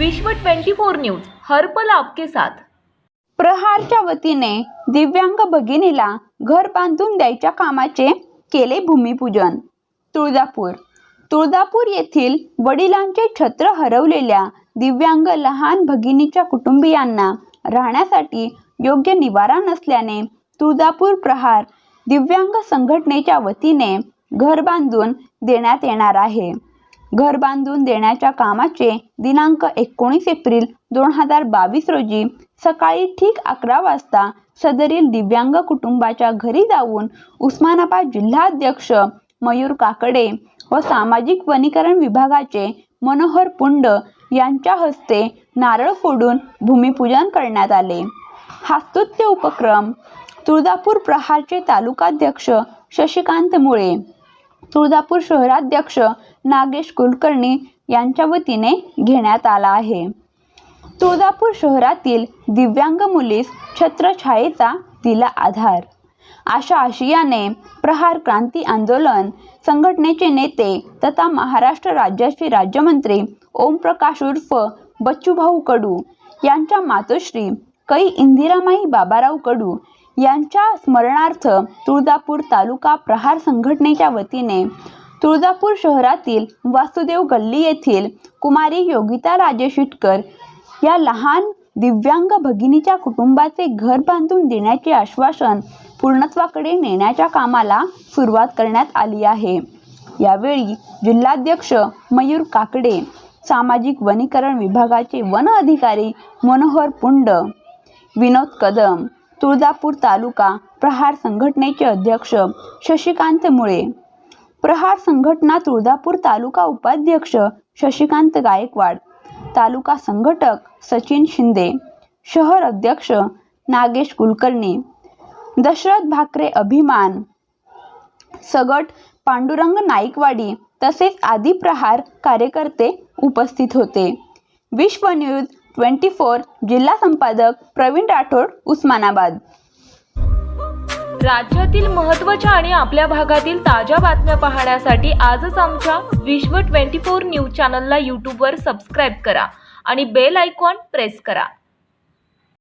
विश्व 24 न्यूज हर पल आपके साथ। प्रहारच्या वतीने दिव्यांग भगिनीला घर बांधून द्यायच्या कामाचे केले भूमिपूजन। तुळजापूर येथील वडिलांचे छत्र हरवलेल्या दिव्यांग लहान भगिनीच्या कुटुंबियांना राहण्यासाठी योग्य निवारा नसल्याने तुळजापूर प्रहार दिव्यांग संघटनेच्या वतीने घर बांधून देण्यात येणार आहे। घर बांधून देण्याच्या कामाचे दिनांक 19 एप्रिल 2022 रोजी सकाळी ठीक 11 वाजता सदरील दिव्यांग कुटुंबाच्या घरी जाऊन उस्मानाबाद जिल्हाध्यक्ष मयूर काकडे व सामाजिक वनीकरण विभागाचे मनोहर पुंड यांच्या हस्ते नारळ फोडून भूमिपूजन करण्यात आले। हा स्तुत्य उपक्रम तुळजापूर प्रहारचे तालुकाध्यक्ष शशिकांत मुळे, तुळजापूर शहराध्यक्ष नागेश कुलकर्णी यांच्या वतीने घेण्यात आला आहे। तुळजापूर शहरातील दिव्यांग मुलीस छत्रछायेचा दिला आधार, अशा आशयाने प्रहार क्रांती आंदोलन संघटनेचे नेते तथा महाराष्ट्र राज्याचे राज्यमंत्री ओमप्रकाश उर्फ बच्चूभाऊ कडू यांच्या मातोश्री कै इंदिरामाई बाबाराव कडू यांच्या स्मरणार्थ तुळजापूर तालुका प्रहार संघटनेच्या वतीने तुळजापूर शहरातील वासुदेव गल्ली येथील कुमारी योगिता राजे शिटकर या लहान दिव्यांग भगिनीच्या कुटुंबाचे घर बांधून देण्याचे आश्वासन पूर्णत्वाकडे नेण्याच्या कामाला सुरुवात करण्यात आली आहे। यावेळी जिल्हाध्यक्ष मयूर काकडे, सामाजिक वनीकरण विभागाचे वन अधिकारी मनोहर पुंड, विनोद कदम, तुळजापूर तालुका प्रहार संघटनेचे अध्यक्ष शशिकांत मुळे, प्रहार संघटना तुळजापूर तालुका उपाध्यक्ष शशिकांत गायकवाड, तालुका संघटक सचिन शिंदे, शहर अध्यक्ष नागेश कुलकर्णी, दशरथ भाकरे अभिमान, सगट पांडुरंग नाईकवाडी तसेच आदी प्रहार कार्यकर्ते उपस्थित होते। विश्व न्यूज 24 जिल्हा संपादक प्रवीण राठोड, उस्मानाबाद। राज्यातील महत्त्वाच्या आणि आपल्या भागातील ताज्या बातम्या पाहण्यासाठी आजच आमच्या विश्व 24 न्यूज चॅनलला YouTube वर सबस्क्राइब करा आणि बेल आयकॉन प्रेस करा।